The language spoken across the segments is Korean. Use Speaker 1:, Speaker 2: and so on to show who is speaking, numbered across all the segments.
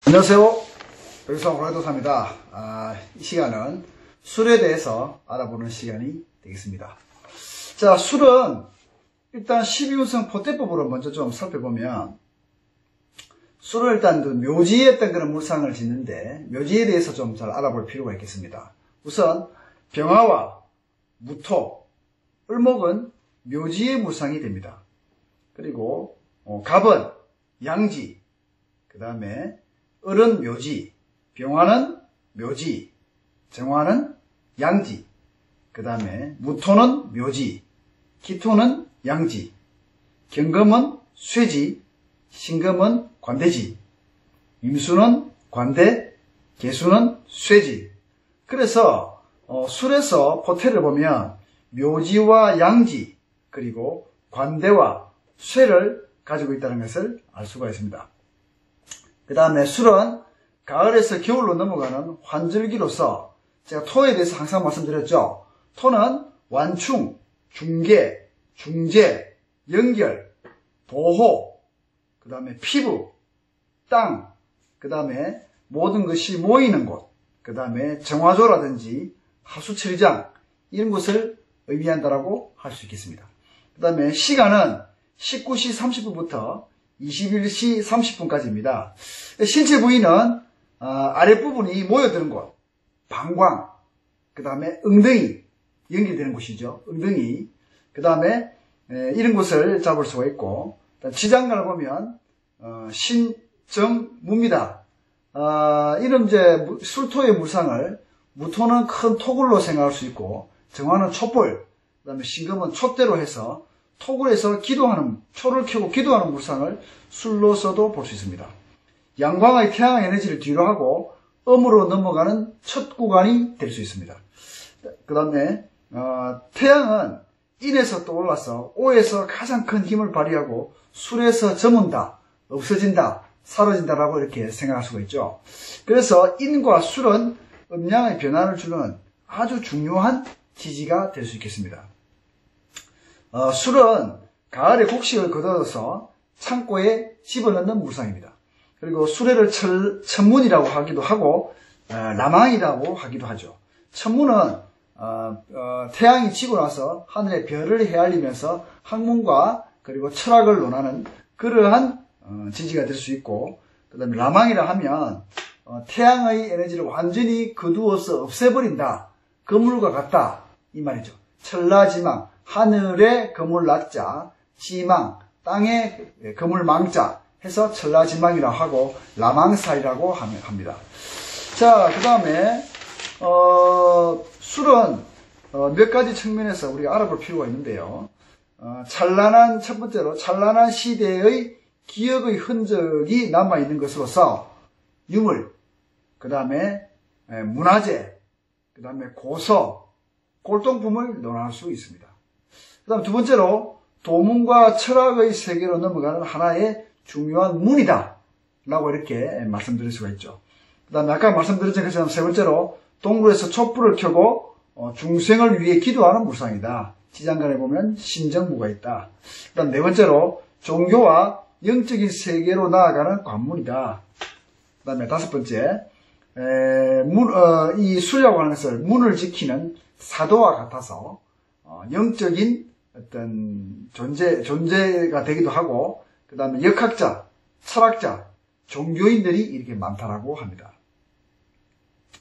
Speaker 1: 안녕하세요. 백성 오라도사입니다. 이 시간은 술에 대해서 알아보는 시간이 되겠습니다. 자, 술은 일단 12운성 포태법으로 먼저 좀 살펴보면, 술은 일단 그 묘지에 어떤 그런 물상을 짓는데, 묘지에 대해서 좀 잘 알아볼 필요가 있겠습니다. 우선 병화와 무토, 을목은 묘지의 물상이 됩니다. 그리고 갑은 양지, 그 다음에 을은 묘지, 병화는 묘지, 정화는 양지, 그 다음에 무토는 묘지, 기토는 양지, 경금은 쇠지, 신금은 관대지, 임수는 관대, 계수는 쇠지. 그래서 술에서 포태를 보면 묘지와 양지 그리고 관대와 쇠를 가지고 있다는 것을 알 수가 있습니다. 그 다음에 술은 가을에서 겨울로 넘어가는 환절기로서, 제가 토에 대해서 항상 말씀드렸죠. 토는 완충, 중계, 중재, 연결, 보호, 그 다음에 피부, 땅, 그 다음에 모든 것이 모이는 곳, 그 다음에 정화조라든지 하수처리장, 이런 것을 의미한다라고 할 수 있겠습니다. 그 다음에 시간은 19시 30분부터 21시 30분까지입니다. 신체 부위는 아랫부분이 모여드는 곳, 방광, 그 다음에 엉덩이, 연결되는 곳이죠. 엉덩이. 그 다음에 이런 곳을 잡을 수가 있고, 지장간을 보면 신정무입니다. 이런 이제 술토의 물상을 무토는 큰 토굴로 생각할 수 있고, 정화는 촛불, 그 다음에 신금은 촛대로 해서 토굴에서 기도하는, 초를 켜고 기도하는 물상을 술로서도 볼 수 있습니다. 양광의 태양 에너지를 뒤로 하고 음으로 넘어가는 첫 구간이 될 수 있습니다. 그 다음에 태양은 인에서 떠올라서 오에서 가장 큰 힘을 발휘하고 술에서 저문다, 없어진다, 사라진다라고 이렇게 생각할 수가 있죠. 그래서 인과 술은 음양의 변화를 주는 아주 중요한 지지가 될 수 있겠습니다. 술은 가을에 곡식을 거둬서 창고에 집어넣는 물상입니다. 그리고 수레를 천문이라고 하기도 하고 라망이라고 하기도 하죠. 천문은 태양이 지고 나서 하늘의 별을 헤아리면서 학문과 그리고 철학을 논하는 그러한 지지가 될 수 있고, 그 다음에 라망이라 하면 태양의 에너지를 완전히 거두어서 없애버린다, 거물과 같다, 이 말이죠. 천라지망, 하늘에 거물 낮자, 지망, 땅에 거물 망자 해서 천라지망이라고 하고 라망살이라고 합니다. 자, 그 다음에 술은 몇 가지 측면에서 우리가 알아볼 필요가 있는데요. 첫 번째로 찬란한 시대의 기억의 흔적이 남아있는 것으로서 유물, 그 다음에 문화재, 그 다음에 고서, 골동품을 논할 수 있습니다. 그 다음 두 번째로 도문과 철학의 세계로 넘어가는 하나의 중요한 문이다 라고 이렇게 말씀드릴 수가 있죠. 그 다음에 아까 말씀드린 것처럼 세 번째로 동굴에서 촛불을 켜고 중생을 위해 기도하는 물상이다. 지장간에 보면 신정무가 있다. 그 다음 네 번째로 종교와 영적인 세계로 나아가는 관문이다. 그 다음에 다섯 번째, 이 술이라고 하는 것을 문을 지키는 사도와 같아서 영적인 어떤 존재가 되기도 하고, 그 다음에 역학자, 철학자, 종교인들이 이렇게 많다라고 합니다.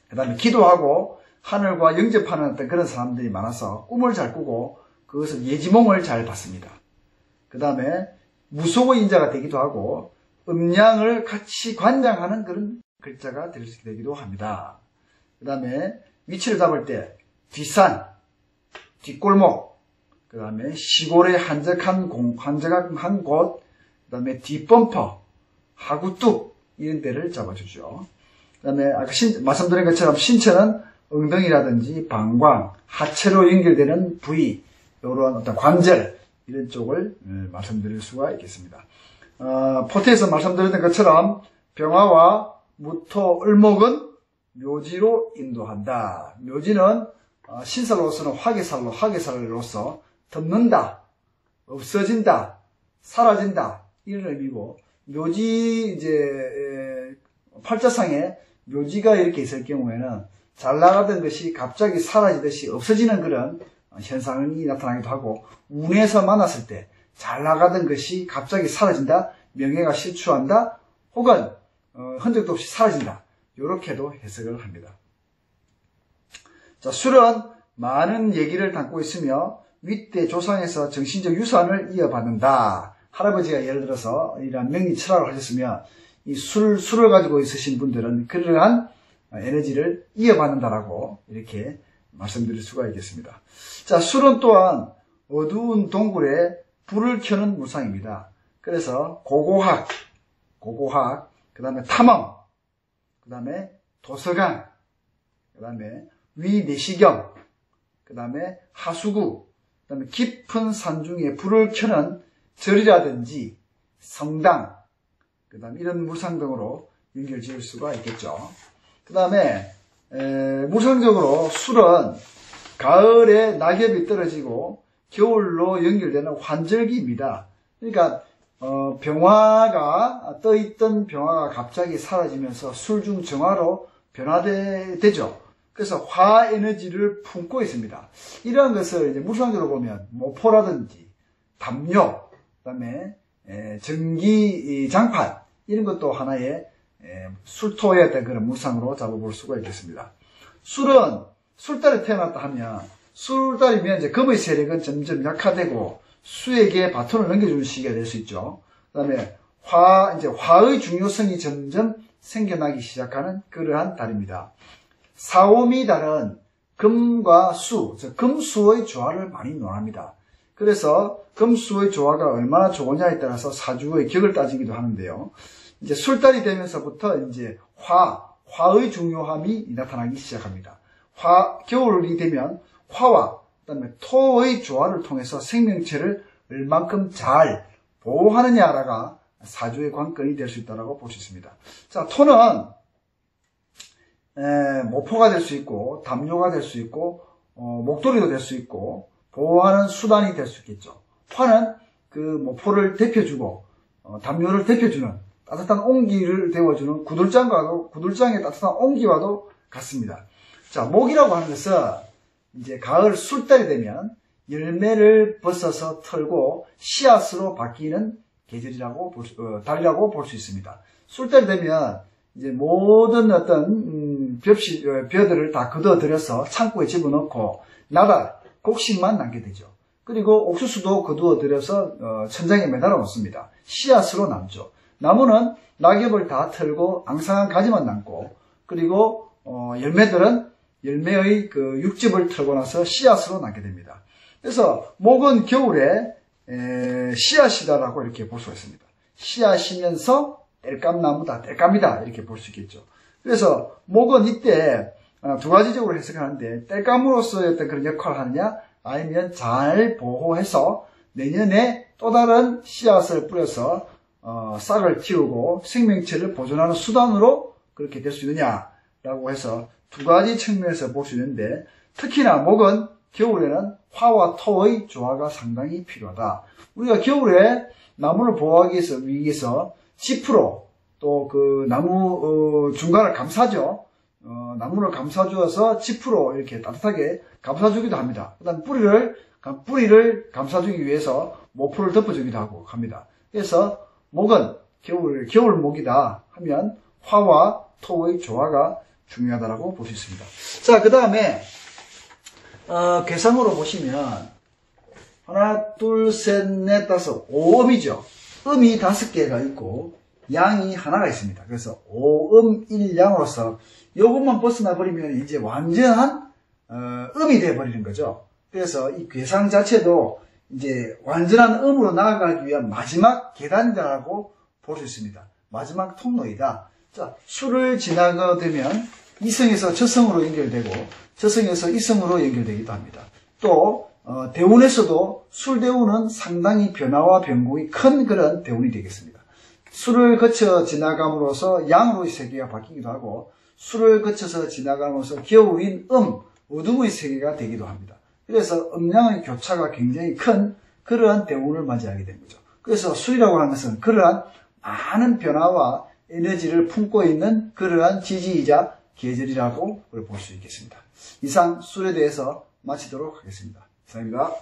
Speaker 1: 그 다음에 기도하고 하늘과 영접하는 어떤 그런 사람들이 많아서 꿈을 잘 꾸고 그것을 예지몽을 잘 받습니다. 그 다음에 무속의 인자가 되기도 하고 음양을 같이 관장하는 그런 글자가 되기도 합니다. 그 다음에 위치를 잡을 때 뒷산, 뒷골목, 그 다음에 시골의 한적한 곳, 그 다음에 뒷범퍼, 하구뚝, 이런 데를 잡아주죠. 그 다음에 아까 말씀드린 것처럼 신체는 엉덩이라든지 방광, 하체로 연결되는 부위, 이런 어떤 관절, 이런 쪽을 말씀드릴 수가 있겠습니다. 포태에서 말씀드렸던 것처럼 병화와 무토, 을목은 묘지로 인도한다. 묘지는 신살로서는 화개살로서 덮는다, 없어진다, 사라진다, 이런 의미고, 묘지 팔자상에 묘지가 이렇게 있을 경우에는 잘 나가던 것이 갑자기 사라지듯이 없어지는 그런 현상이 나타나기도 하고, 운에서 만났을 때 잘 나가던 것이 갑자기 사라진다, 명예가 실추한다, 혹은 흔적도 없이 사라진다, 이렇게도 해석을 합니다. 자, 술은 많은 얘기를 담고 있으며 윗대 조상에서 정신적 유산을 이어받는다. 할아버지가 예를 들어서 이러한 명리 철학을 하셨으면 이 술을 가지고 있으신 분들은 그러한 에너지를 이어받는다라고 이렇게 말씀드릴 수가 있겠습니다. 자, 술은 또한 어두운 동굴에 불을 켜는 물상입니다. 그래서 고고학, 그 다음에 탐험, 그 다음에 도서관, 그 다음에 위내시경, 그 다음에 하수구, 그 다음에 깊은 산중에 불을 켜는 절이라든지 성당, 그 다음에 이런 물상 등으로 연결 지을 수가 있겠죠. 그 다음에 물상적으로 술은 가을에 낙엽이 떨어지고 겨울로 연결되는 환절기입니다. 그러니까 병화가 떠있던 병화가 갑자기 사라지면서 술중 정화로 변화되죠. 그래서 화 에너지를 품고 있습니다. 이러한 것을 이제 물상적으로 보면 모포라든지 담요, 그다음에 전기 장판, 이런 것도 하나의 술토의 어떤 그런 물상으로 잡아볼 수가 있겠습니다. 술은 술달에 태어났다 하면, 술달이면 이제 금의 세력은 점점 약화되고 수에게 바톤을 넘겨주는 시기가 될 수 있죠. 그 다음에 화의 중요성이 점점 생겨나기 시작하는 그러한 달입니다. 사오미 달은 금과 수, 즉 금수의 조화를 많이 논합니다. 그래서 금수의 조화가 얼마나 좋으냐에 따라서 사주의 격을 따지기도 하는데요. 이제 술달이 되면서부터 이제 화의 중요함이 나타나기 시작합니다. 겨울이 되면 화와 그다음에 토의 조화를 통해서 생명체를 얼만큼 잘 보호하느냐가 사주의 관건이 될 수 있다고 볼 수 있습니다. 자, 토는 모포가 될 수 있고 담요가 될 수 있고 목도리도 될 수 있고 보호하는 수단이 될 수 있겠죠. 화는 그 모포를 대표주고 담요를 대표주는 따뜻한 온기를 데워주는 구들장의 따뜻한 온기와도 같습니다. 자, 목이라고 하는 것은 이제 가을 술달이 되면 열매를 벗어서 털고 씨앗으로 바뀌는 계절이라고 달이라고 볼 수 있습니다. 술달이 되면 이제 모든 어떤 벼들을 다 걷어들여서 창고에 집어넣고 나달, 곡식만 남게 되죠. 그리고 옥수수도 거두어들여서 천장에 매달아 놓습니다. 씨앗으로 남죠. 나무는 낙엽을 다 털고 앙상한 가지만 남고, 그리고 열매들은 열매의 그 육즙을 털고 나서 씨앗으로 남게 됩니다. 그래서 목은 겨울에 씨앗이다라고 이렇게 볼 수가 있습니다. 씨앗이면서 땔감나무다, 땔감이다 이렇게 볼 수 있겠죠. 그래서 목은 이때 두 가지적으로 해석하는데, 땔감으로서의 어떤 그런 역할을 하느냐, 아니면 잘 보호해서 내년에 또 다른 씨앗을 뿌려서 싹을 틔우고 생명체를 보존하는 수단으로 그렇게 될 수 있느냐라고 해서 두 가지 측면에서 볼 수 있는데, 특히나 목은 겨울에는 화와 토의 조화가 상당히 필요하다. 우리가 겨울에 나무를 보호하기 위해서 지프로 또 그 나무 중간을 감싸죠. 나무를 감싸주어서 지프로 이렇게 따뜻하게 감싸주기도 합니다. 그다음 뿌리를 감싸주기 위해서 모포를 덮어주기도 하고 합니다. 그래서 목은 겨울목이다 하면 화와 토의 조화가 중요하다고 볼 수 있습니다. 자, 그 다음에 괴상으로 보시면 하나, 둘, 셋, 넷, 다섯, 오음이죠. 음이 5개가 있고 양이 하나가 있습니다. 그래서 오음 일양으로서 요것만 벗어나 버리면 이제 완전한 음이 되어 버리는 거죠. 그래서 이 괴상 자체도 이제 완전한 음으로 나아가기 위한 마지막 계단이라고 볼 수 있습니다. 마지막 통로이다. 자, 수를 지나가 되면 이성에서 저성으로 연결되고 저성에서 이성으로 연결되기도 합니다. 또 대운에서도 술대운은 상당히 변화와 변곡이 큰 그런 대운이 되겠습니다. 술을 거쳐 지나감으로써 양으로의 세계가 바뀌기도 하고, 술을 거쳐서 지나감으로써 겨울인 어둠의 세계가 되기도 합니다. 그래서 음양의 교차가 굉장히 큰 그러한 대운을 맞이하게 된 거죠. 그래서 술이라고 하는 것은 그러한 많은 변화와 에너지를 품고 있는 그러한 지지이자 계절이라고 볼 수 있겠습니다. 이상 술에 대해서 마치도록 하겠습니다. 감사합니다.